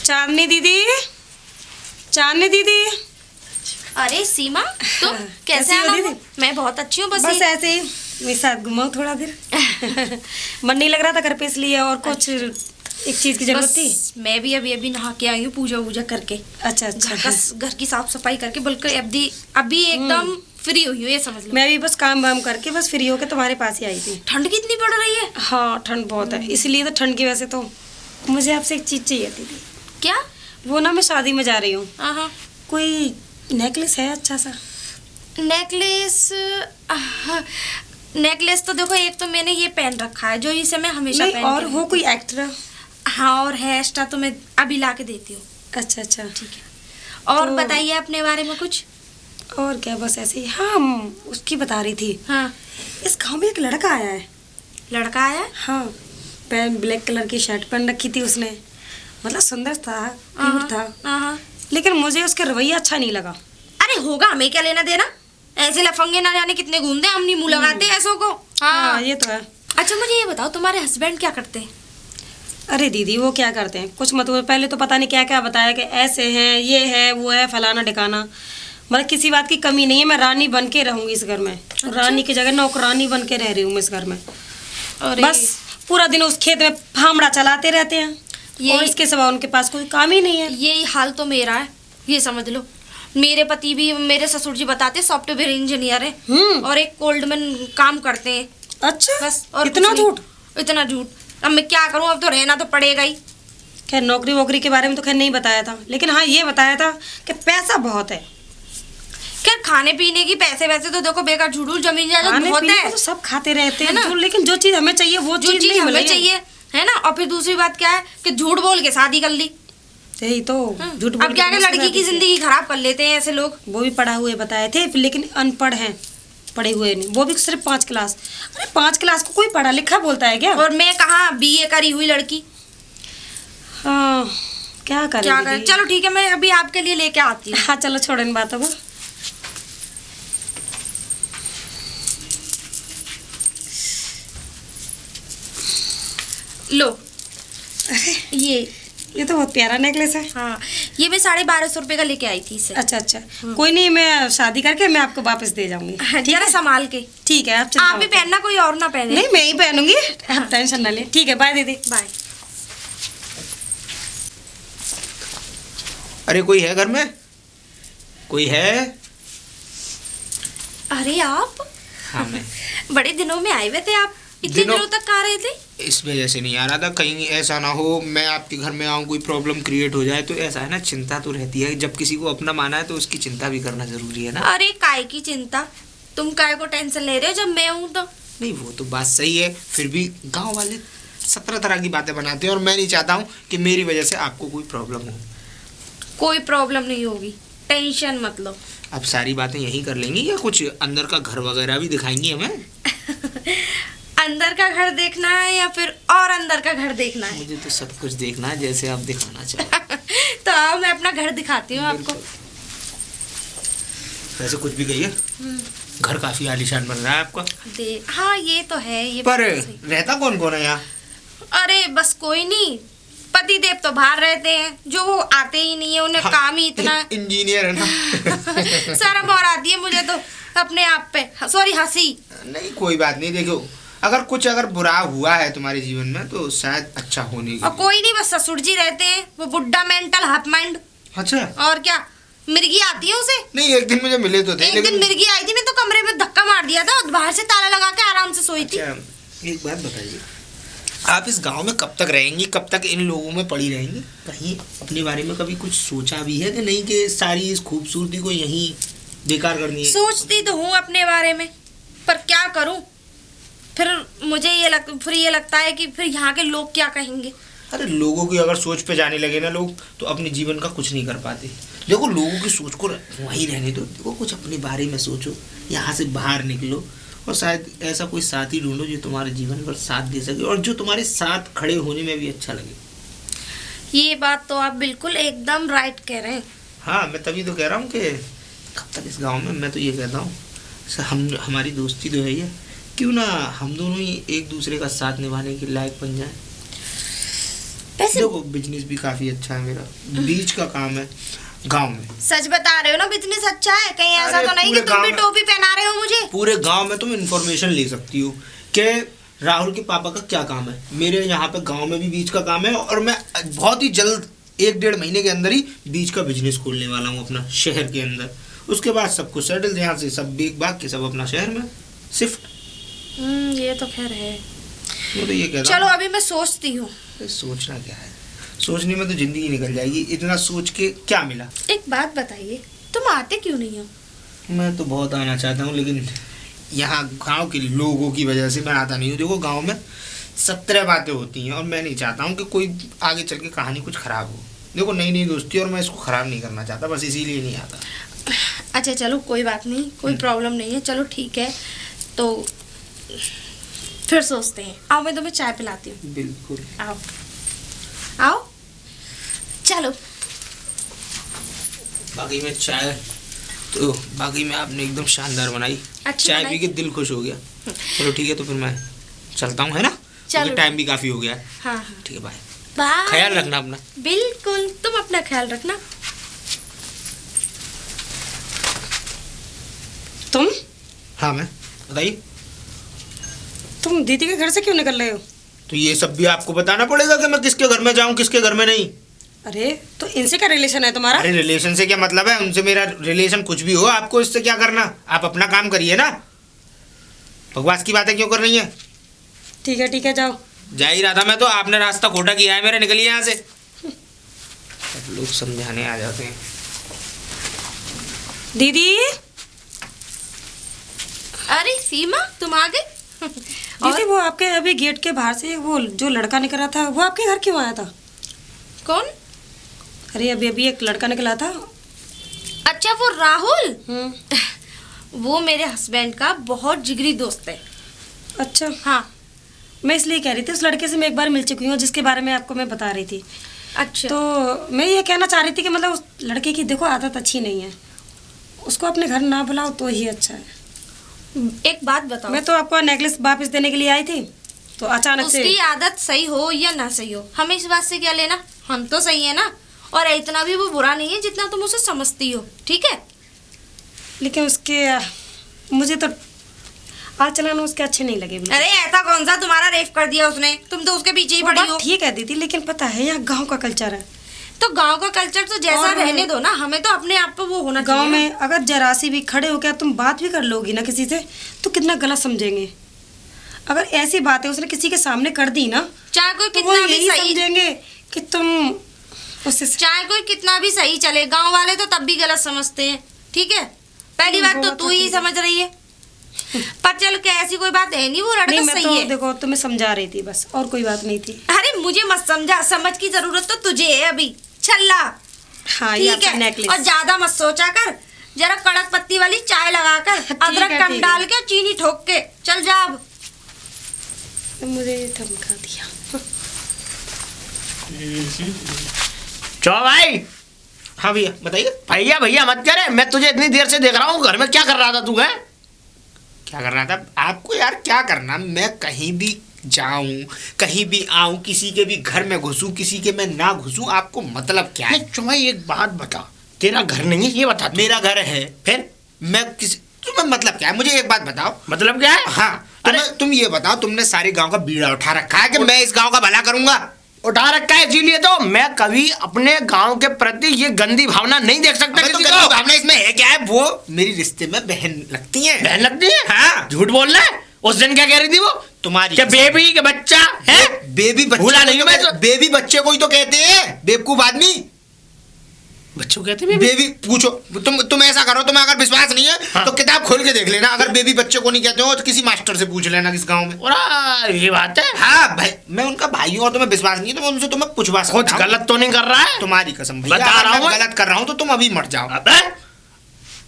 चांदनी दीदी, चांदनी दीदी। अरे सीमा, तुम कैसे हो आना दीदी? हो? मैं बहुत अच्छी हूँ। बस ऐसे ही मेरे साथ घुमाओ थोड़ा देर। मन नहीं लग रहा था घर पे, इसलिए और कुछ एक चीज की जरूरत थी। मैं भी अभी नहा के आई हूँ, पूजा वूजा करके। अच्छा अच्छा। घर की साफ सफाई करके, बल्कि अभी एकदम फ्री हुई हूँ, ये समझ लो। मैं भी बस काम वाम करके बस फ्री होके तुम्हारे पास ही आई थी। ठंड कितनी पड़ रही है। हाँ ठंड बहुत है, इसलिए तो ठंड की वजह से तो मुझे आपसे एक चीज चाहिए थी। क्या? वो ना मैं शादी में जा रही हूँ, हाँ। कोई नेकलेस है अच्छा सा? नेकलेस तो देखो, एक तो मैंने ये पहन रखा है जो इसे मैं हमेशा नहीं, पहन और के हो रहती कोई एक्स्ट्रा? हाँ, और है एक्स्ट्रा तो मैं अभी ला के देती हूँ। अच्छा अच्छा ठीक है। और बताइए अपने बारे में कुछ। और क्या, बस ऐसे ही। हाँ उसकी बता रही थी। हाँ, इस गांव में एक लड़का आया है। लड़का आया? हाँ, पैंट ब्लैक कलर की शर्ट पहन रखी थी उसने, मतलब सुंदर था, क्यूट था। हाँ। लेकिन मुझे उसका रवैया अच्छा नहीं लगा। अरे होगा, हमें क्या लेना देना, ऐसे लफंगे ना जाने कितने घूमते हैं, हम नहीं मुंह लगाते ऐसों को। हाँ ये तो है। अच्छा मुझे ये बताओ, तुम्हारे हस्बैंड क्या करते हैं? अरे दीदी वो क्या करते हैं, कुछ मतलब पहले तो पता नहीं क्या क्या बताया कि ऐसे हैं, ये है, वो है, फलाना ठिकाना। मतलब किसी बात की कमी नहीं है, मैं रानी बन के रहूंगी इस घर में। अच्छा? रानी की जगह नौकरानी बन के रह रही हूँ मैं इस घर में। अरे बस पूरा दिन उस खेत में फामड़ा चलाते रहते हैं, और इसके सिवा उनके पास कोई काम ही नहीं है। यही हाल तो मेरा है, ये समझ लो। मेरे पति भी, मेरे ससुर जी बताते, सॉफ्टवेयर इंजीनियर है और एक कोल्डमैन काम करते हैं। अच्छा, बस। और इतना झूठ? इतना झूठ। अब मैं क्या करूं, अब तो रहना तो पड़ेगा ही। खैर नौकरी वोकरी के बारे में तो खैर नहीं बताया था, लेकिन हाँ ये बताया था कि पैसा बहुत है। खैर खाने पीने की पैसे वैसे तो देखो बेकार, झूठ जमीन जायदाद बहुत है तो सब खाते रहते हैं ना? लेकिन जो चीज हमें चाहिए वो जो चीज चीज नहीं हमें मिली चाहिए है ना। और फिर दूसरी बात क्या है कि झूठ बोल के शादी कर ली। यही तो झूठ बोल अब क्या के लड़की की जिंदगी खराब कर लेते हैं ऐसे लोग। वो भी पढ़ा हुए बताए थे, लेकिन अनपढ़ हैं, पढ़े हुए नहीं। वो भी सिर्फ 5 क्लास। अरे 5 क्लास को कोई पढ़ा लिखा बोलता है क्या? और मैं कहाँ बीए करी हुई लड़की। हाँ क्या करें। चलो ठीक है, मैं अभी आपके लिए लेके आती हूँ। हाँ चलो छोड़ो इन बातों को। लो अरे ये तो बहुत प्यारा नेकलेस है। हाँ, ये मैं 1250 रुपए का लेके आई थी इसे। अच्छा अच्छा, कोई नहीं, मैं शादी करके मैं आपको वापस दे जाऊंगी। जरा संभाल के। ठीक है, आप भी पहनना, कोई और ना पहने। नहीं मैं ही पहनूंगी, आप टेंशन ना ले। ठीक है, बाय दीदी। बाय। अरे कोई है घर में? कोई है? अरे आप? हाँ मैं। बड़े दिनों में आए हुए थे आप, इतने दिनों तक कहाँ रहे थे? इस वजह से नहीं आ रहा था, कहीं ऐसा ना हो मैं आपके घर में आऊँ कोई प्रॉब्लम क्रिएट हो जाए। तो ऐसा है ना, चिंता तो रहती है, जब किसी को अपना माना है तो उसकी चिंता भी करना जरूरी है ना। अरे काय की चिंता, तुम काय को टेंशन ले रहे हो जब मैं हूँ तो। नहीं वो तो बात सही है, फिर भी गांव वाले 17 तरह की बातें बनाते हैं, और मैं नहीं चाहता हूँ कि मेरी वजह से आपको कोई प्रॉब्लम हो। कोई प्रॉब्लम नहीं होगी, टेंशन मत लो। अब सारी बातें यही कर लेंगी या कुछ अंदर का घर वगैरह भी दिखाएंगी हमें? अंदर का घर देखना है या फिर और अंदर का घर देखना है? मुझे तो सब कुछ देखना है, जैसे आप दिखाना चाहो। तो आओ मैं अपना घर दिखाती हूँ आपको। वैसे कुछ भी कहिए, घर काफी आलीशान बन रहा है आपका। हाँ ये तो है। ये पर रहता कौन कौन है यहाँ? अरे बस कोई नहीं, पति देव तो बाहर रहते हैं, जो वो आते ही नहीं है, उन्हें हाँ, काम ही इतना है। इंजीनियर है ना। शर्म और आती है मुझे तो अपने आप पे, सॉरी हंसी। नहीं कोई बात नहीं, देखो अगर बुरा हुआ है तुम्हारे जीवन में तो शायद अच्छा होने की। और कोई नहीं, बस ससुर जी रहते हैं, वो बुड्ढा मेंटल हाफ माइंड। अच्छा। और क्या, मिर्गी आती है उसे। नहीं एक दिन मुझे मिले तो थे। एक दिन मिर्गी आई थी, मैं तो कमरे में धक्का मार दिया था, बाहर से ताला लगा के आराम से सोई थी। अच्छा एक बात बताइए, आप इस गांव में कब तक रहेंगी, कब तक इन लोगों में पड़ी रहेंगी? कहीं अपने बारे में कभी कुछ सोचा भी है कि नहीं कि सारी इस खूबसूरती को यहीं बेकार करनी है? सोचती तो हूँ अपने बारे में, पर क्या करूँ, फिर मुझे ये लगता है कि फिर यहाँ के लोग क्या कहेंगे। अरे लोगों की अगर सोच पे जाने लगे ना लोग, तो अपने जीवन का कुछ नहीं कर पाते। देखो लोगों की सोच को वहीं रहने दो, देखो कुछ अपने बारे में सोचो, यहाँ से बाहर निकलो, और शायद ऐसा कोई साथी ढूंढो जो तुम्हारे जीवन पर साथ दे सके और जो तुम्हारे साथ खड़े होने में भी अच्छा लगे। ये बात तो आप बिल्कुल एकदम राइट कह रहे हैं। हाँ मैं तभी तो कह रहा हूँ कि कब तक इस गांव में, मैं तो ये कहता हूँ हमारी दोस्ती तो है ही है, क्यों ना हम दोनों ही एक दूसरे का साथ निभाने के लायक बन जाए। वैसे देखो बिजनेस भी काफी अच्छा है मेरा, बीज का काम है गांव में। सच बता रहे हो ना, बिजनेस अच्छा है? कहीं ऐसा अरे तो नहीं कि पूरे तुम भी गाँव में- टोपी पहना रहे हो मुझे? पूरे गांव में तुम इन्फॉर्मेशन ले सकती हो कि राहुल के पापा का क्या काम है। मेरे यहाँ पे गांव में भी बीज का काम है और मैं बहुत ही जल्द 1-1.5 महीने के अंदर ही बीज का बिजनेस खोलने वाला हूँ अपना शहर के अंदर। उसके बाद सब कुछ सेटल, यहाँ से सब बेच बाग के सब अपना शहर में शिफ्ट। ये तो खैर है। मैं तो ये कह रहा चलो अभी मैं सोचती हूँ। हूँ, सोचना क्या है, सोचने में तो जिंदगी निकल जाएगी। इतना सोच के क्या मिला। एक बात बताइए, तुम आते क्यों नहीं हो? मैं तो बहुत आना चाहता हूँ लेकिन यहाँ गांव के लोगों की वजह से मैं आता नहीं हूँ। देखो गांव में 17 बातें होती हैं और मैं नहीं चाहता हूँ कि कोई आगे चल के कहानी कुछ खराब हो। देखो नई नई दोस्ती और मैं इसको खराब नहीं करना चाहता, बस इसीलिए नहीं आता। अच्छा चलो कोई बात नहीं, कोई प्रॉब्लम नहीं है। चलो ठीक है, तो फिर सोचते हैं। आओ मैं तुम्हें चाय पिलाती हूँ। बिल्कुल। आओ आओ चलो। बाकी में चाय तो बाकी में आपने एकदम शानदार बनाई। अच्छी चाय बनाई। पी के दिल खुश हो गया। चलो ठीक है, तो फिर मैं चलता हूँ, है ना? चलो। क्योंकि टाइम भी काफ़ी हो गया है। हाँ हाँ ठीक है, बाय। बाय। ख्याल रखना अपना। बिल्कुल, तुम अपना ख्याल रखना। तुम हाँ मैं बताइए। तुम दीदी के घर से क्यों निकल रहे हो? तो ये सब भी आपको बताना पड़ेगा कि मैं किसके घर में जाऊँ किसके घर में नहीं? अरे तो इनसे क्या रिलेशन है तुम्हारा? अरे रिलेशन से क्या मतलब है? उनसे मेरा रिलेशन कुछ भी हो, आपको इससे क्या करना? आप अपना काम करिए ना, बकवास की बातें क्यों कर रही हैं? ठीक है जाओ। जा ही रहा था मैं तो, आपने रास्ता खोटा किया है मेरा, निकलिए यहाँ से। सब लोग समझाने आ जाते हैं। दीदी अरे सीमा, तुम आ गए? दीदी वो आपके अभी गेट के बाहर से वो जो लड़का निकल रहा था, वो आपके घर क्यों आया था? कौन? अरे अभी अभी एक लड़का निकला था। अच्छा वो राहुल। वो मेरे हस्बैंड का बहुत जिगरी दोस्त है। अच्छा हाँ। मैं इसलिए कह रही थी, उस लड़के से मैं एक बार मिल चुकी हूँ जिसके बारे में आपको मैं बता रही थी। अच्छा तो मैं ये कहना चाह रही थी कि मतलब उस लड़के की देखो आदत अच्छी नहीं है, उसको अपने घर ना बुलाओ तो ही अच्छा है। एक बात बताओ, मैं तो आपको नेकलेस वापस देने के लिए आई थी, तो अचानक से उसकी आदत सही हो या ना सही हो, हमें इस बात से क्या लेना? हम तो सही है ना, और इतना भी वो बुरा नहीं है जितना तुम उसे समझती हो, ठीक है? लेकिन उसके मुझे तो आज चलाना उसके अच्छे नहीं लगे बिल्कुल। अरे ऐसा कौन सा तुम्हारा रेप कर दिया उसने? तुम तो उसके पीछे ही वो पड़ी बात हो। ठीक है दीदी, लेकिन पता है यहाँ गांव का कल्चर है। तो गांव का कल्चर तो जैसा और रहने दो ना, हमें तो अपने आप पे वो होना चाहिए गांव ना। में अगर जरा सी भी खड़े हो क्या तुम बात भी कर लोगी ना किसी से, तो कितना गलत समझेंगे। अगर ऐसी बातें उसने किसी के सामने कर दी ना, चाहे कोई तो वो कितना भी यही सही, समझेंगे कि तुम उससे चाहे कोई कितना भी सही चले, गांव वाले तो तब भी गलत समझते हैं, ठीक है? पहली बात तो वो तू तो ही ठीक है। समझ रही है, पर चलो क्या ऐसी कोई बात है नहीं, वो नहीं, लड़का मैं सही तो है। देखो तुम्हें समझा रही थी बस, और कोई बात नहीं थी। अरे मुझे मत समझा, समझ की जरूरत तो तुझे है अभी। छल्ला, हाँ ये ठीक आपका है? नेकलेस। और ज्यादा मत सोचा कर, जरा कड़क पत्ती वाली चाय लगाकर ठीक अदरक है, कम ठीक है। डाल के चीनी ठोक के चल जा अब। मुझे धमका दिया। चो भाई। हाँ भैया बताइए। भैया भैया मत करे, मैं तुझे इतनी देर से देख रहा हूँ, घर में क्या कर रहा था तू? है क्या कर रहा था आपको यार? क्या करना, मैं कहीं भी जाऊं कहीं भी आऊं, किसी के भी घर में घुसूं किसी के में ना घुसूं, आपको मतलब क्या है? चो भाई एक बात बता, तेरा घर नहीं है ये बता तू। मेरा घर है, फिर मैं किसी तुम्हें मतलब क्या है? मुझे एक बात बताओ। मतलब क्या है? हाँ तुम ये बताओ, तुमने सारे गांव का बीड़ा उठा रखा है कि मैं इस गांव का भला करूंगा? उठा रखा है, इसीलिए तो मैं कभी अपने गांव के प्रति ये गंदी भावना नहीं देख सकता। अबे तो किसी गंदी को। भावना इसमें है क्या है? वो मेरी रिश्ते में बहन लगती है। बहन लगती है? हाँ। झूठ बोल रहा है। उस दिन क्या कह रही थी वो? तुम्हारी क्या बेबी के बच्चा है? बेबी बच्चे भूला को नहीं ही मैं तो, तो। बेबी बच्चे को ही तो कहते हैं, बेवकूफ आदमी। बच्चों कहते हैं बेबी? बेबी पूछो, तुम ऐसा करो, तुम्हें अगर विश्वास नहीं है हाँ। तो किताब खोल के देख लेना। अगर बेबी बच्चे को नहीं कहते हो तो किसी मास्टर से पूछ लेना किस गांव में। और ये बात है। हाँ भाई, मैं उनका भाई हूँ और तुम्हें विश्वास नहीं है तो मैं उनसे तुम्हें पूछवा सकता कुछ हूँ। गलत तो नहीं कर रहा है? तुम्हारी कसम भैया, बता अगर रहा मैं हूँ। गलत कर रहा हूँ तो तुम अभी मर जाओ। अबे,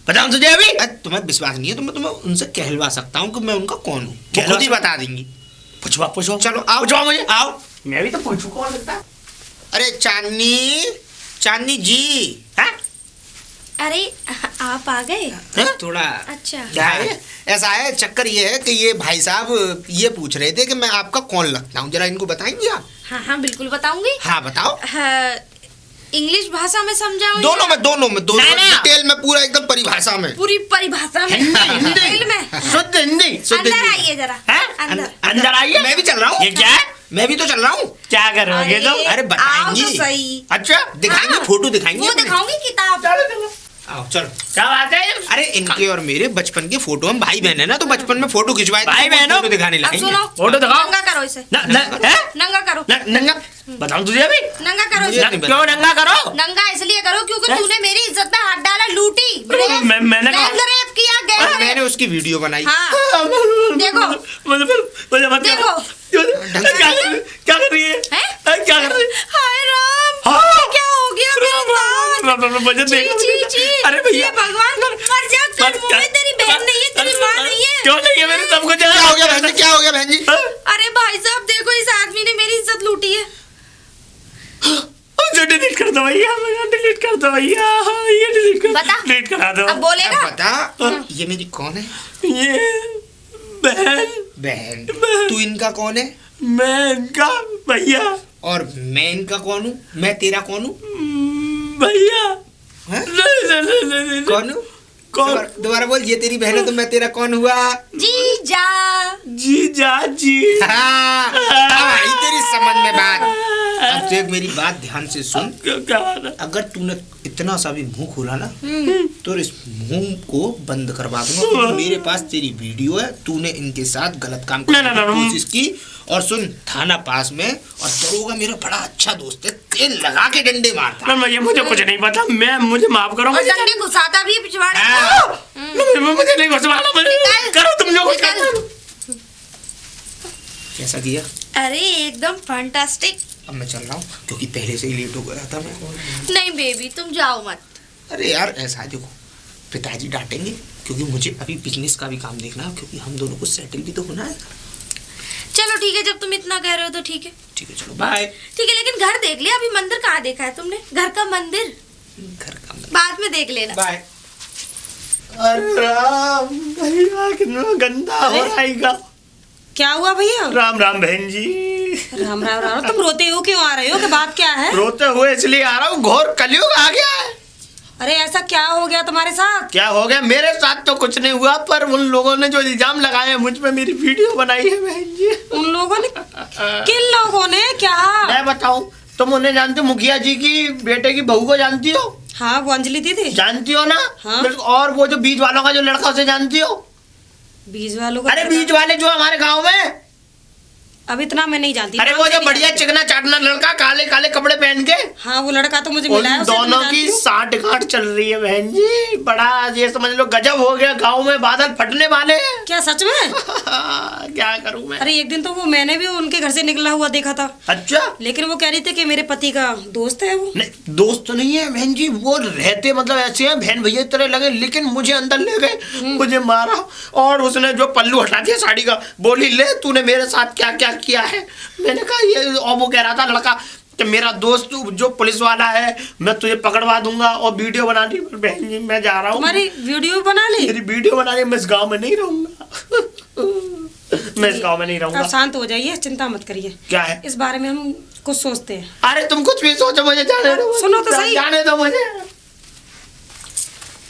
बताऊं तुझे अभी? तुम्हें विश्वास नहीं है तो मैं तुम्हें उनसे कहलवा सकता हूँ कि मैं उनका कौन हूँ, वो कहलवा खुद ही सकता- बता देंगी। पूछवा पूछवा। चलो आओ, पूछवा मुझे। आओ। मैं भी तो पूछू, कौन लगता है? अरे चांदनी जी। हैं? अरे आप आ गए? हैं? थोड़ा अच्छा। क्या है, ऐसा है, चक्कर ये है कि ये भाई साहब ये पूछ रहे थे कि मैं आपका कौन लगता हूँ, जरा इनको बताएंगे आप? हाँ हाँ बिल्कुल बताऊंगी। हाँ बताओ। इंग्लिश भाषा में समझाऊंगी? दोनों में डिटेल में, पूरा एकदम परिभाषा में। पूरी परिभाषा में, हिंदी डिटेल में, शुद्ध हिंदी। अंदर आइए जरा। अंदर आइए। मैं भी चल रहा हूँ। ये क्या है? मैं भी तो चल रहा हूँ। क्या करोगे तुम? अरे बताएंगे। आओ तो सही। अच्छा दिखाएंगे, हाँ, फोटो दिखाएंगे। वो दिखाऊंगी किताब। आओ चलो। क्या बात है? अरे इनके और मेरे बचपन के फोटो, हम भाई बहन है ना, तो बचपन में फोटो खिंचवाए थे, भाई बहनों? फोटो दिखाने अब लगे। सुनो, फोटो दिखाओ। नंगा करो इसे। नंगा करो। नंगा बताऊं तुझे अभी? नंगा करो मुझे इसे। नहीं क्यों नंगा करो? नंगा इसलिए करो क्योंकि हैं? तूने मेरी इज्जत में हाथ डाला, लूटी, मैंने कहा- गैंग रेप किया, और गैंग रेप। मैंने उसकी वीडियो बनाई। हाँ देखो। मुझे मत देखो। क्या कर रही है? हैं? क्या कर रही है? हाय राम, हाँ। क्या हो गया मेरे साथ? मुझे छी, देखो। छी, छी। अरे भैया ये भगवान मर जा, कर मुंह में, तेरी बहन नहीं है, तेरी माँ नहीं है। क्यों नहीं है? मैंने सब कुछ क्या हो गया बहन जी? क्या हो गया बहन जी? अरे भाई साहब देखो, इस आदमी ने मेरी इज्जत लूटी है। डिलीट कर दो भैया, डिलीट कर दो भैया, ये डिलीट कर, बता। डिलीट करा दो। अब बोलेगा? अब बता, ये मेरी कौन है? ये बहन, बहन। तू इनका कौन है? मैं इनका भैया, और मैं इनका कौन हूँ? मैं तेरा कौन हूँ? भैया। हैं? नहीं। कौन हूँ? कौन? दोबारा बोल। ये तेरी बहन है तो मैं तेरा कौन हुआ? जीजा। जीजा जी। हाँ, अब आई तेरी समझ में बात। अब तो एक मेरी बात ध्यान से सुन। क्या बात है? अगर तूने इतना सा भी मुंह खोला ना, तो इस मुंह को बंद करवा दूंगा, क्योंकि मेरे पास तेरी वीडियो है। तूने इनके साथ गलत काम करने की कोशिश की। और सुन, थाना पास में, और दरोगा मेरा बड़ा अच्छा दोस्त है, तेल लगा के डंडे मारता। ये मुझे कुछ नहीं पता, मुझे माफ करो। और डंडे घुसाता भी पिछवाड़े हाँ। को। मुझे नहीं घुसवाना, मुझे करो तुम जो कुछ निकल। करना। कैसा किया? अरे एकदम फैंटास्टिक। अब मैं चल रहा हूँ, क्योंकि पहले से ही लेट हो गया था मैं। नहीं बेबी तुम जाओ मत। अरे यार ऐसा है, देखो पिताजी डांटेंगे, क्योंकि मुझे अभी बिजनेस का भी काम देखना है, क्योंकि हम दोनों को सेटल भी तो होना है। चलो ठीक है, जब तुम इतना कह रहे हो तो ठीक है। ठीक है चलो बाय। ठीक है, लेकिन घर देख लिया, अभी मंदिर कहाँ देखा है तुमने? घर का मंदिर घर का बाद में देख लेना। बाय। अरे राम भैया, कितना गंदा हो रहा। क्या हुआ भैया? राम राम बहन जी। राम राम राम। तुम रोते हो क्यों आ रहे हो? कि बात क्या है? रोते हुए इसलिए आ रहा हूँ, घोर कलयुग आ गया है। अरे ऐसा क्या हो गया तुम्हारे साथ? क्या हो गया? मेरे साथ तो कुछ नहीं हुआ, पर उन लोगों ने जो इल्जाम लगाए हैं मुझ पे, मेरी वीडियो बनाई है बहन जी। उन लोगों ने? किन लोगों ने? क्या? मैं बताऊं, तुम उन्हें जानती हो? मुखिया जी की बेटे की बहू को जानती हो? हाँ वो अंजलि दीदी। जानती हो ना? हाँ। और वो जो बीज वालों का जो लड़का, उसे जानती हो? बीज वालों का? अरे बीज वाले जो हमारे गाँव में। अब इतना मैं नहीं जानती। अरे वो जो बढ़िया चिकना चाटना लड़का, काले काले कपड़े पहन के। हाँ वो लड़का तो मुझे मिला है। उन उसे तो मैं दोनों जानती की हूँ। साठगांठ चल रही है बहन जी। बड़ा ये समझ लो गजब हो गया, गांव में बादल फटने वाले हैं। क्या सच में? क्या करूं मैं? अरे एक दिन तो वो मैंने भी उनके घर से निकला हुआ देखा था, अच्छा। लेकिन वो कह रही थी कि मेरे पति का दोस्त है वो। नहीं दोस्त तो नहीं है बहन जी, वो रहते मतलब ऐसे हैं, बहन भैया की तरह लगे, लेकिन मुझे अंदर ले गए, मुझे मारा, और उसने जो पल्लू हटा दिया साड़ी का, बोली ले तूने मेरे साथ क्या क्या किया है। मैंने कहा ये, और वो कह रहा था लड़का कि मेरा दोस्त जो पुलिस वाला है, मैं तुझे पकड़वा दूंगा और वीडियो बना दी। बहन जी मैं जा रहा हूँ। तुम्हारी वीडियो बना ली? मेरी वीडियो बना दी, मैं इस गाँव में नहीं रहूंगा। मैं इस गाँव में नहीं रहूंगा। आप शांत हो जाइए, चिंता मत करिए। क्या है? इस बारे में हम कुछ सोचते हैं। अरे तुम कुछ भी सोचो, मुझे जाने दो। सुनो तो सही। जाने दो मुझे।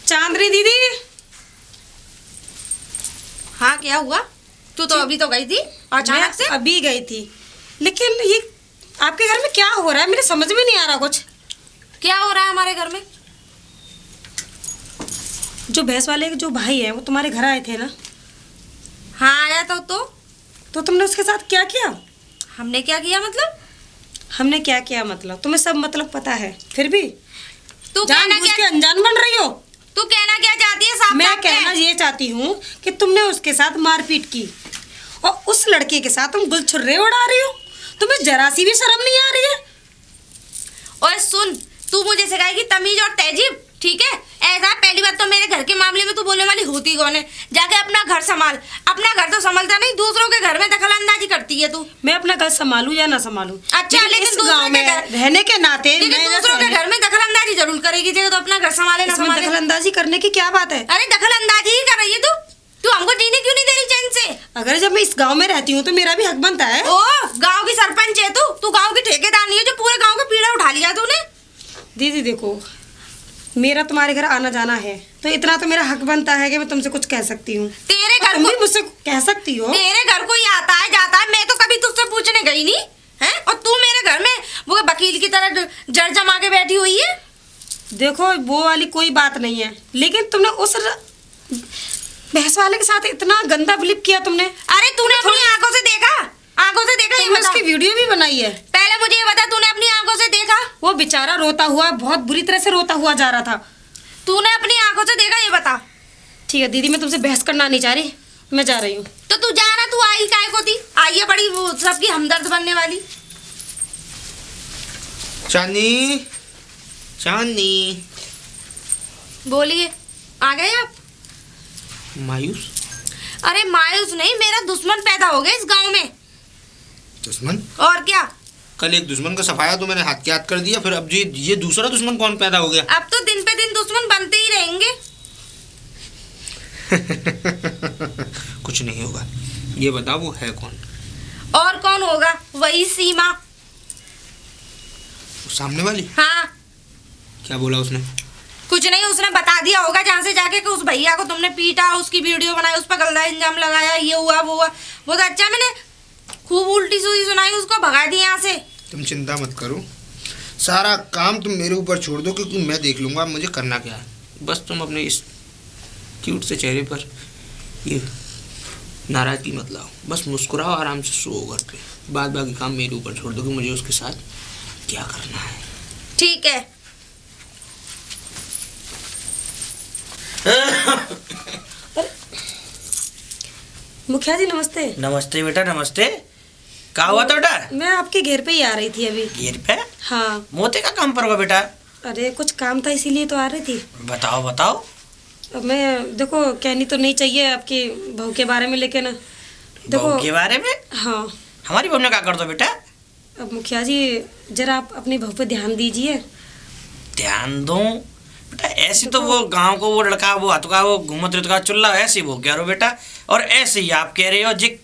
चांदनी दीदी। हाँ क्या हुआ? तू तो अभी तो गई थी अचानक से। मैं अभी गई थी, लेकिन ये आपके घर में क्या हो रहा है? मेरे समझ में नहीं आ रहा कुछ। क्या हो रहा है हमारे घर में? जो भैंस वाले के जो भाई है वो तुम्हारे घर आए थे ना? हाँ आया तो तुमने उसके साथ क्या किया? हमने क्या किया मतलब? हमने क्या किया मतलब? तुम्हें सब मतलब पता है, फिर भी तू कहना जानबूझ के क्या? अनजान बन रही हो। तू कहना क्या चाहती है? साफ मैं साफ कह। कहना ये चाहती हूँ कि तुमने उसके साथ मारपीट की और उस लड़के के साथ तुम गुलछुर्रे उड़ा रही हो। तुम्हें जरा सी भी शर्म नहीं आ रही है? ओए सुन, तू मुझे सिखाएगी तमीज और तहजीब, ठीक है? ऐसा पहली बात तो मेरे घर के मामले में तू बोलने वाली होती कौन है? जाके अपना घर संभाल। अपना घर तो संभालता नहीं, दूसरों के घर में दखल अंदाजी करती है तू। मैं अपना घर संभालूं या ना संभालूं, अच्छा, लेकिन इस दूसरों गांव के में घर- रहने के नाते लेकिन मैं दूसरों के घर में दखल अंदाजी जरूर करेगी, जगह तो अपना घर संभाले ना इसमें संभाले। दखल अंदाजी करने की क्या बात है? अरे दखल अंदाजी ही कर रही है तू। तू हमको जीने क्यों नहीं दे रही चैन से? अगर जब मैं इस गांव में रहती हूँ तो मेरा भी हक बनता है। ओ गांव की सरपंच है तू तू गांव की ठेकेदार नहीं है जो पूरे गांव का पीड़ा उठा लिया तूने। दीदी देखो, मेरा तुम्हारे घर आना जाना है तो इतना तो मेरा हक बनता है कि मैं तुमसे कुछ कह सकती हूँ। तेरे घर तुम को भी मुझसे कह सकती हो। तेरे घर कोई आता है जाता है, मैं तो कभी तुझसे पूछने गई नहीं है, और तू मेरे घर में वो वकील की तरह जड़ जमा के बैठी हुई है। देखो वो वाली कोई बात नहीं है, लेकिन तुमने उस भैंस वाले के साथ इतना गंदा बिलीव किया तुमने। अरे तूने अपनी आंखों से देखा? आंखों से देखा? ये तुमने बता। उसकी वीडियो भी बनाई है। पहले मुझे ये बता, तूने अपनी आंखों से देखा? वो बेचारा रोता हुआ, बहुत बुरी तरह से रोता हुआ जा रहा था। तूने अपनी आंखों से देखा? ये बता। ठीक है दीदी, मैं तुमसे बहस करना नहीं चाह रही, मैं जा रही हूँ। तो तू जाना, तू आई काय को थी? आई है बड़ी वो सबकी हमदर्द बनने वाली। चांदनी, चांदनी। बोलिए, आ गए आप? मायूस? अरे मायूस नहीं, मेरा दुश्मन पैदा हो गया इस गांव में। दुश्मन? और क्या? कल एक दुश्मन का सफाया तो मैंने हाथ के हाथ कर दिया, फिर अब ये दूसरा दुश्मन कौन पैदा हो गया? अब तो दिन पे दिन दुश्मन बनते ही रहेंगे। कुछ नहीं होगा। ये बता वो है कौन? और कौन होगा? वही सीमा। वो सामने वाली? हाँ। क्या बोला उसने? कुछ नहीं, उसने बता दिया होगा जहाँ से जाके कि उस भैया को तुमने पीटा, उसकी वीडियो बनाई, उस पर गलत इल्जाम लगाया, ये हुआ वो हुआ। वो तो अच्छा, मैंने खूब उल्टी सुई सुनाई, उसको भगा दिया यहाँ से। तुम चिंता मत करो, सारा काम तुम मेरे ऊपर छोड़ दो, क्योंकि मैं देख लूंगा मुझे करना क्या है। बस तुम अपने इस क्यूट से चेहरे पर ये नाराजगी मत लाओ, बस मुस्कुराओ, आराम से सो घर पे। बाद बाकी काम मेरे ऊपर छोड़ दो कि मुझे उसके साथ क्या करना है। ठीक है। मुखिया जी नमस्ते। नमस्ते बेटा, नमस्ते। का हुआ था बेटा? मैं आपके घर पे ही आ रही थी अभी। घेर पे? हाँ। मोते का काम पर होगा बेटा? अरे कुछ काम था इसीलिए तो आ रही थी। बताओ बताओ। अब मैं देखो कहनी तो नहीं चाहिए आपकी बहू के बारे में, लेकिन देखो बहू के बारे में? हाँ। हमारी बहू ने क्या कर दो बेटा? अब मुखिया जी जरा आप अपनी बहू पे ध्यान दीजिए। ध्यान दूं बेटा? ऐसी तो वो गांव को वो लड़का वो हथुका वो घूमत का चुल्ला ऐसी वो कह रहे हो बेटा, और ऐसे ही आप कह रहे हो जी।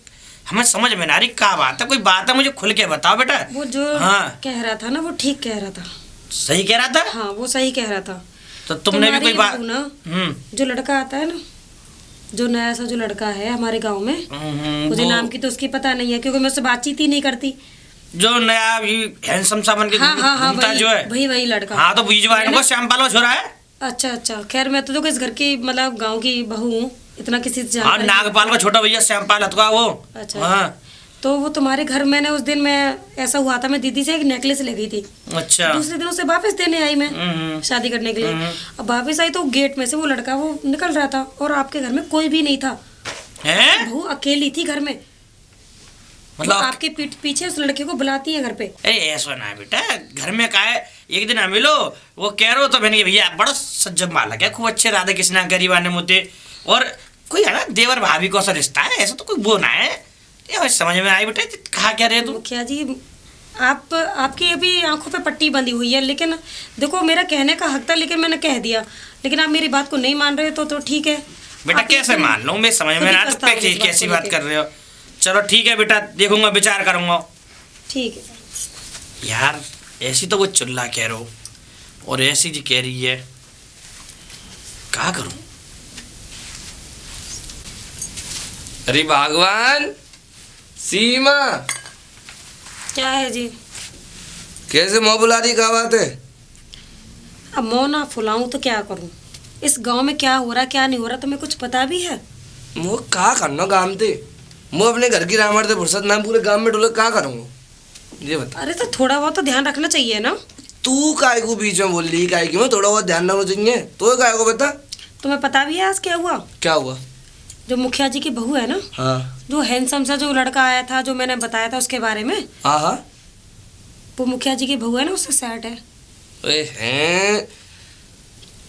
हमें समझ में ना रही क्या बात है, कोई बात है मुझे खुल के बताओ बेटा। वो जो हाँ कह रहा था ना वो ठीक कह रहा था। सही कह रहा था? हाँ वो सही कह रहा था। तो तुमने भी कोई बात बहू ना, जो लड़का आता है ना, जो नया सा जो लड़का है हमारे गांव में, मुझे नाम की तो उसकी पता नहीं है क्योंकि मैं उससे बातचीत ही नहीं करती। जो नया हैंडसम सा बन के घूमता जो है, वही लड़का। हाँ तो बीजवा इनको श्यामपाल वो छोरा है। अच्छा अच्छा, खैर मैं तो देखो इस घर की मतलब गांव की बहू हूँ, इतना किसी से हाँ जानकारी नागपाल का छोटा भैया श्यामपाल हथुका वो। अच्छा। हाँ तो वो तुम्हारे घर मैंने उस दिन मैं ऐसा हुआ था, मैं दीदी से एक नेकलेस ले गई थी। अच्छा। दूसरे दिन उसे वापस देने आई मैं शादी करने के लिए। अब वापस आई तो गेट में से वो लड़का वो निकल रहा था और आपके घर में कोई भी नहीं था। हैं? बहू अकेली थी घर में। मतलब वो आपके पीठ पीछे उस लड़के को बुलाती है घर पे। अरे ऐसा ना है बेटा, घर में का है एक दिन मिलो वो कह रहे हो तो मैंने भैया बड़ा सज्जन बालक है, खूब अच्छे राधा कृष्णा गरीब आने मुद्दे, और कोई है ना देवर भाभी को सा रिश्ता है, ऐसा तो कोई वो ना है। ये समझ में आई बेटा, कहा क्या रहे तुम? मुखिया जी आप आपकी अभी आंखों पे पट्टी बंधी हुई है, लेकिन देखो मेरा कहने का हक था, लेकिन मैंने कह दिया, लेकिन आप मेरी बात को नहीं मान रहे तो ठीक है बेटा। आप कैसे मान लूं मैं, समझ में ना खुद ही पछताओगे इस बात कैसी को बात लेके। कर रहे हो। चलो ठीक है बेटा, देखूंगा विचार करूंगा। ठीक है। यार ऐसी तो वो चुल्ला कह रहे हो और ऐसी जी कह रही है, क्या करूं? अरे भगवान, सीमा क्या है जी? कैसे मुँह बुला दी, क्या बात है? अब मुँह ना फुलाऊं तो क्या करूं? इस गांव में क्या हो रहा क्या नहीं हो रहा तुम्हें कुछ पता भी है? मुँह का करना काम थे, मुँह अपने घर की रामड़ से फुर्सत ना पूरे गांव में डोले, क्या करूँगा ये बता। अरे तो थोड़ा बहुत तो ध्यान रखना चाहिए ना। तू काय को बीच में बोल रही, काय की मैं थोड़ा बहुत ध्यान रखना चाहिए, तो काय को बता। तुम्हें पता भी है आज क्या हुआ? क्या हुआ? जो मुखिया जी की बहू है ना, हाँ जो हैंडसम सा जो लड़का आया था जो मैंने बताया था उसके बारे में, हाँ हाँ। वो मुखिया जी की बहू है ना, उससे सेट है। अरे हैं,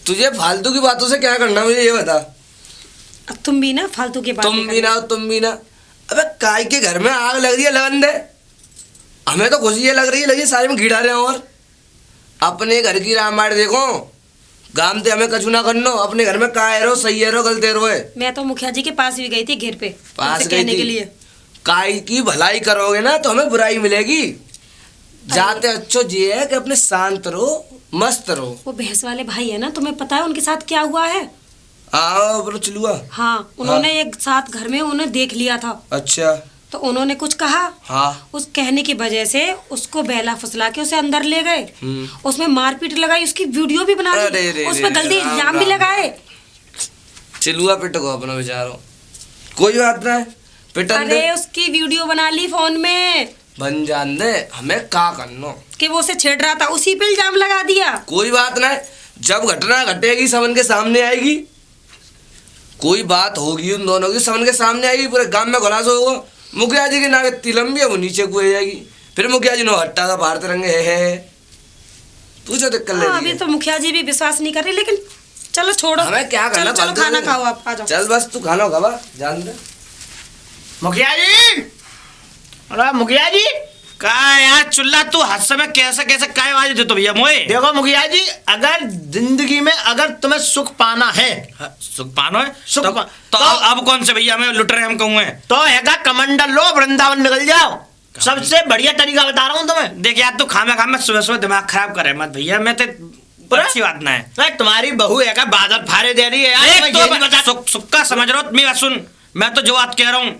तुझे फालतू की बातों से क्या करना मुझे ये बता। अब तुम भी ना फालतू की बात तुम भी ना। अबे काय के घर में आग लग रही है लगन दे, हमें तो खुशी ये लग रही है लगी सारे में घिड़ा रहे हैं। और अपने घर की रामायण देखो, गाम ते हमें कछु ना करनो, अपने घर में काय रो सही है रो गलते रो है। मैं तो मुखिया जी के पास भी गई थी घेर पे पास उनसे गई कहने थी? के लिए। काय की भलाई करोगे ना तो हमें बुराई मिलेगी। जाते अच्छो ये है कि अपने शांत रहो, मस्त रहो। वो भैंस वाले भाई है ना, तुम्हें पता है उनके साथ क्या हुआ है? आओ बोलो चलुआ। हाँ, उन्होंने एक साथ घर में उन्हें देख लिया था, अच्छा। तो उन्होंने कुछ कहा, हाँ। उस कहने की वजह से उसको बहला फुसला के उसे अंदर ले गए, उसमें मारपीट लगाई, उसकी वीडियो भी बना दी, उस पर गलती इल्जाम भी लगाए। चिलुआ पिटको अपना बेचारो, कोई बात ना है, पिटन दे। अरे उसकी वीडियो बना ली फोन में, बन जान दे, हमें का करना कि वो उसे छेड़ रहा था, उसी पे इल्जाम लगा दिया। कोई बात ना है, जब घटना घटेगी सबन के सामने आएगी, कोई बात होगी उन दोनों की सबन के सामने आएगी, पूरे गांव में खुलासा होगा। मुखिया जी की नाक इतनी लंबी है वो नीचे को जाएगी, फिर मुखिया जी ने हट्टा था बाहर तिरंगे है तुझे दिक्कत ले। अभी तो मुखिया जी भी विश्वास नहीं कर रही, लेकिन चलो छोड़ो, हमें क्या करना। चलो खाना खाओ, आप आ जाओ। चल बस तू खाना खावा जान दे। मुखिया जी, अरे मुखिया जी, का यार चुल्ला तू हादसे में कैसे कैसे काय आवाज दे तो भैया मोए। देखो मुखिया जी, अगर जिंदगी में अगर तुम्हें सुख पाना है, सुख पानो है सुख तो, पा- तो तो- अब कौन से भैया हमें लुट रहे हम कहूँ तो हैगा कमंडल लो, वृंदावन निकल जाओ। सबसे बढ़िया तरीका बता रहा हूँ तुम्हें। देख यार तू खाना खा में सुबह सुबह दिमाग खराब करे मत भैया, मैं तो अच्छी बात ना है। अरे तुम्हारी बहू है बादल फारे दे रही है यार, देख तुम्हें तो ये नहीं बता। सुख का समझ रहा हूँ, मेरी बात सुन, मैं तो जो बात कह रहा हूँ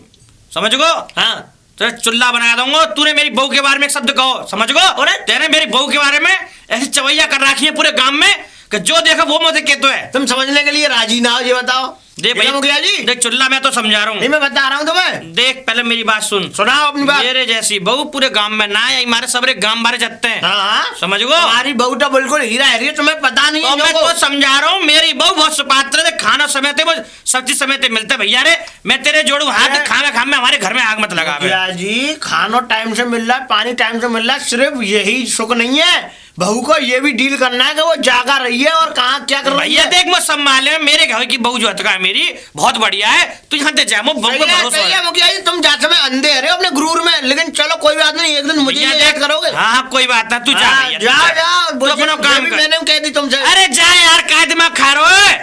समझ गो। हाँ, तो चुल्ला बना दूंगा, तूने मेरी बहू के बारे में एक शब्द कहो समझ गो। अरे! तेरे मेरी बहू के बारे में ऐसी चवैया कर रखी है पूरे गांव में कि जो देखो वो मुझे कहते है। तुम समझने के लिए राजी ना हो, ये बताओ। देख भाई मुखिया जी, देख चुल्ला मैं तो समझा रहा नहीं हूँ, मैं बता रहा हूँ तुम्हें। देख पहले मेरी बात सुन, सुनाओ अपनी बात। मेरे जैसी बहू पूरे गांव में ना है, हमारे सबरे गांव बारे जाते हैं हाँ, समझ गो। तुम्हारी बहू तो बिल्कुल हीरा है, ये तुम्हें पता नहीं तो है। मैं जो तो समझा रहा हूँ, मेरी बहू बहुत सुपात्र है, खाना समय थे वो सब चीज समय थे मिलते भैया रे। मैं तेरे जोड़ू हाथ, खाना खा में हमारे घर में आग मत लगा। मुखिया जी, खानो टाइम से मिल रहा है, पानी टाइम से मिल रहा है, सिर्फ यही सुख नहीं है, बहू को ये भी डील करना है कि वो जागा रही है और कहाँ क्या कर रही भैया है। देख मैं सब मालूम है, मेरे घर की बहू जो है मेरी बहुत बढ़िया है, तू यहाँ दे जा, बहू सही पे है, भरोसा सही है है। मुखिया जी, तुम जाते में अंधे रहे हो अपने गुरूर में, लेकिन चलो कोई बात नहीं, एक दिन मुझे भैया ये याद देख, करोगे। हाँ हाँ कोई बात ना, तू जा हाँ, भैया, जाओ तू जा। जाओ, तू अपना काम कर। मैंने कह दी तुमसे। अरे जा यार, काय दिमाग खा रहे हो।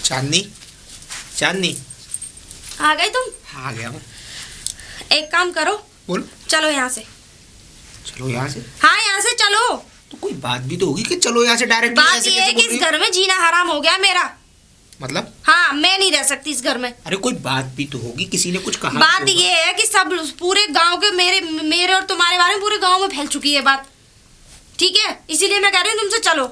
चांदनी चांदनी आ गए तुम? आ गया मैं। एक काम करो, बोल। चलो यहाँ से। चलो यहाँ से, हाँ यहाँ से चलो। तो कोई बात भी तो होगी कि चलो यहाँ से डायरेक्ट। बात ये है कि इस घर में जीना हराम हो गया मेरा। मतलब हाँ, मैं नहीं रह सकती इस घर में। अरे कोई बात भी तो होगी, किसी ने कुछ कहा बात तो होगा। ये है कि सब पूरे गांव के मेरे और तुम्हारे बारे में पूरे गांव में फैल चुकी है बात, ठीक है? इसीलिए मैं कह रही हूँ तुमसे चलो।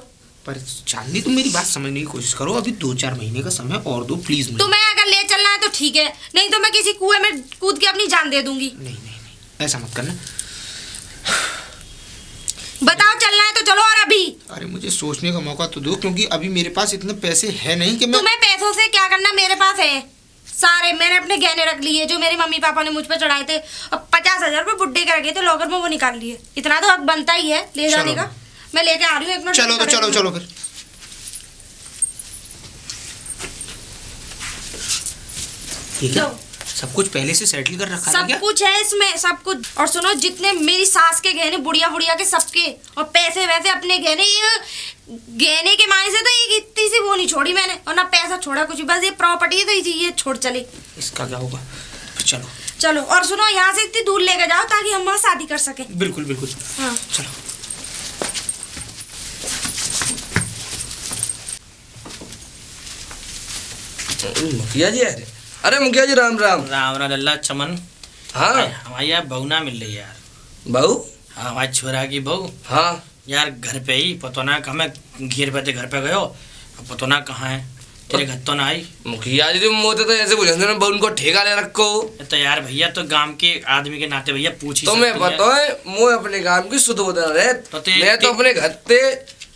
पर चांदनी तुम मेरी बात समझने की कोशिश करो, अभी 2-4 महीने का समय और दो प्लीज मुझे। तुम्हें अगर ले चलना है तो ठीक है, नहीं तो मैं किसी कुएं में कूद के अपनी जान दे दूंगी। नहीं नहीं नहीं, ऐसा मत करना। बताओ चलना है तो चलो, और अभी। अरे मुझे सोचने का मौका तो दो, क्योंकि अभी मेरे पास इतने पैसे है नहीं कि मैं। तुम्हें पैसों से क्या करना, मेरे पास है सारे। मैंने अपने गहने रख लिए जो मेरे मम्मी पापा ने मुझ पर चढ़ाए थे, और 50,000 रुपये बुड्ढे के रखे थे लॉकर में, वो निकाल लिए। इतना तो हक बनता ही है ले जाने चलो। का। मैं लेके आ रही हूँ, एक मिनट। चलो तो चलो चलो फिर। ठीक है, सब कुछ पहले से सेटल कर रखा था सब क्या? कुछ है इसमें, सब कुछ। और सुनो, जितने मेरी सास के गहने, बुढ़िया बुढ़िया के सबके, और पैसे वैसे अपने गहने, ये गहने के मायने से तो एक इतनी सी वो नहीं छोड़ी मैंने, और ना पैसा छोड़ा कुछ भी। बस ये प्रॉपर्टी है तो ये छोड़ चले। इसका क्या होगा? चलो चलो, और सुनो, यहाँ से इतनी दूर लेके जाओ ताकि हम वहाँ शादी कर सके। बिल्कुल बिल्कुल। हाँ चलो। मुखिया जी अरे मुखिया जी राम राम। राम राम लल्ला चमन। हाँ हमारी यार बहू ना मिल रही यार। बहू? हाँ, हमारी छोरा की बहू। हाँ यार घर पे ही पतो ना, हमें घेर पे थे, घर पे गयो, अब पतो ना कहाँ है, तेरे घर तो ना आई। मुखिया जी तुम मोते तो ऐसे बुझे ना बहू को ठेका ले रखो। तो यार भैया, तो गांव के आदमी के नाते भैया पूछ ही तुम्हें सकती है। पता है मैं अपने काम की शुद्ध बता रहे, मैं तो अपने घर ते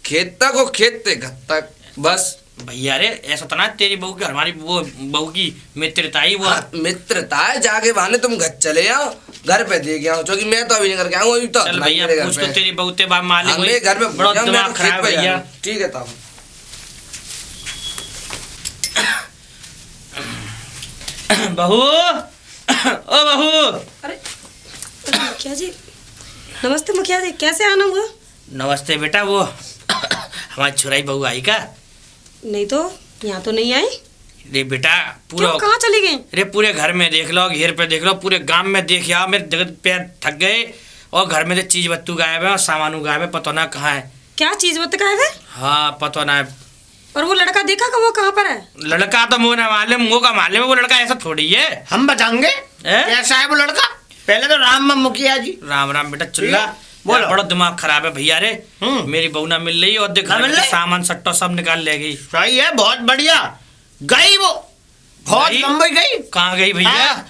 खेत तक और खेत ते घर तक बस। भैया रे, ऐसा तो ना तेरी बहू की हमारी वो बहू की मित्रता ही वो। हाँ, मित्रता है, जाके बहाने तुम घर चले आओ, घर पे दे गया क्योंकि मैं तो अभी नहीं करके आऊँ। अभी तो चल भैया, पूछ तो तेरी बहू ते बाप मालिक हमें घर पे बड़ा मैं दिमाग तो खराब खेत पे भैया। जाऊँ। ठीक है तब बहू, ओ बहू। अरे मुखिया जी, नमस्ते मुखिया जी, कैसे आना हुआ? नमस्ते बेटा, वो हमारी छोराई बहू आई का? नहीं तो यहाँ तो नहीं आई। रे बेटा पूरा क्यों कहाँ चली गई? अरे पूरे घर में देख लो, घेर पे देख लो, पूरे गांव में देख आओ, मेरे जगत पैर थक गए और घर में तो चीज बत्तू गायब है और सामानू गायब है, पता ना कहाँ है। क्या चीज बता गायब है? हाँ पता ना है। और वो लड़का देखा कि वो कहाँ पर है? लड़का तो मुँह ना मालूम, मुँह का मालूम, वो लड़का ऐसा थोड़ी है। हम बताएंगे हैं? कैसा है वो लड़का। पहले तो राम मुखिया जी। राम राम बेटा चुल्ला, बोलो। बड़ा दिमाग खराब है भैया रे। मेरी बहू ना मिल रही और देख ना मिल रही? सामान सट्टा सब निकाल ले गई। सही है, बहुत बढ़िया। गई वो, बहुत गई? लंबी गई। कहाँ गई भैया? हाँ,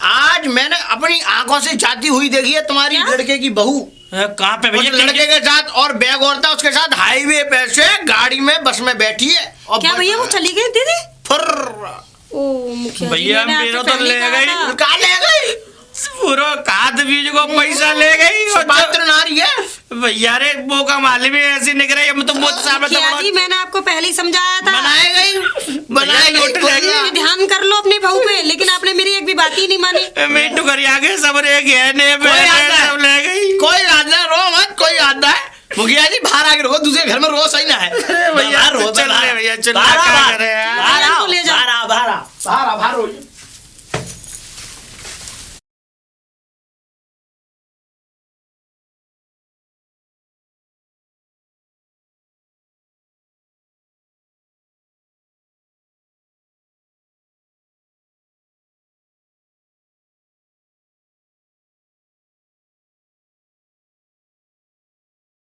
आज मैंने अपनी आंखों से जाती हुई देखी है तुम्हारी क्या? लड़के की बहू कहाँ पे उस भैया? लड़के के साथ, और बैग और था उसके साथ, हाईवे पे से गाड़ी में बस में बैठी है। और क्या भैया वो चली गई दीदी? फुर्र। ओ मुखिया जी, भैया मैंने आपसे मेरा तो पहले ले कहा गई। था। कहाँ ले गई? पूरा खाद बीज को पैसा ले गई और पात्र नारी है। भैया रे वो का मालूम है ऐसी निकल रही है, हम तो बहुत सामने मुखिया जी मैंने आपको पहले ही समझाया था। बनाए गई, बनाए लौट गई। जाएगी। ध्यान कर लो अपनी बहू पे, लेकिन आपने मेरी एक भी बात ही नहीं मानी। मेटू कर आगे सब रे गहने कोई आता है? सब ले गई। कोई आता है, रो मत, कोई आता है। मुखिया जी बाहर आके रो, दूसरे घर में रो सही ना है। भैया बाहर रो, चल बाहर। रहे भैया चल बाहर आ, क्या बाहर। करे यार। बाहर आओ, ले जाओ। बाहर आ, बाहर आ, बाहर आ, बाहर हो।